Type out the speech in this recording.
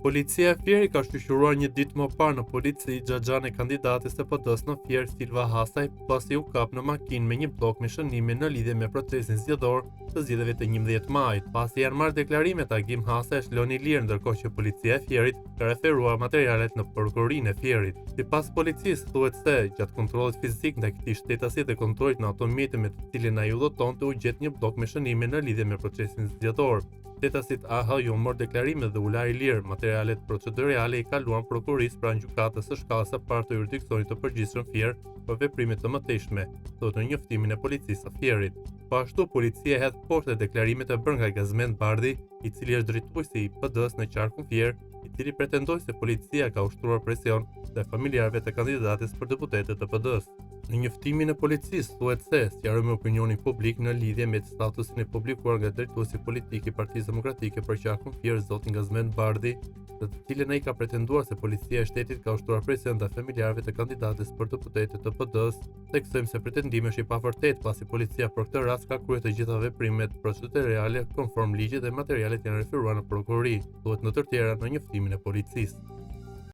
Policia e Fierit ka shqyrtuar një ditë më parë në polici xhaxhan e kandidates së PD-s në Fier Silva Hasaj pasi u kap në makinë me një blok me shënime në lidhje me procesin zgjedhor të zgjedhjeve të 11 majit. Pasi janë marrë deklarime, Agim Hasaj është lënë i lirë, ndërkohë që policia e Fierit ka referuar materialet në prokurorinë e Fierit. Sipas policisë, thuhet se gjatë kontrollit fizik ndaj këtij shtetasit dhe kontrollit në automjetin me të cilin ai udhëtonte, u gjet një blok me shënime në lidhje me procesin zgjedhor. Shtetasit AH ju morë deklarime dhe u la i lirë. Materialet procedurale i kaluan prokurisë pranë gjykatës së shkallës së parë të jurisdiksionit të përgjithshëm Fier për veprime të mëtejshme, thotë në njoftimin e policisë së Fierit. Po ashtu, policia hedh poshtë deklarimet e bërë nga Gazmend Bardhi, i cili është drejtuesi i PD-s në qarkun Fier, i cili pretendoi se policia ka ushtruar presion te familjarëve të kandidates për deputete të PD-s. Në njoftimin e policisë thuhet se sqaroi opinionin publik në lidhje me statusin e publikuar nga drejtuesi politik i Partisë Demokratike për qarkun Fier, zoti Gazmend Bardhi, të cilën ai ka pretenduar se policia e shtetit ka ushtruar presion ndaj familjarëve të kandidates për deputete të PD-s. Theksojmë se pretendimi është i pavërtetë pasi policia për këtë rast ka kryer të gjitha veprimet procedurale konform ligjit dhe materialet janë referuar në prokurori, thuhet në të tjera në njoftimin e policisë.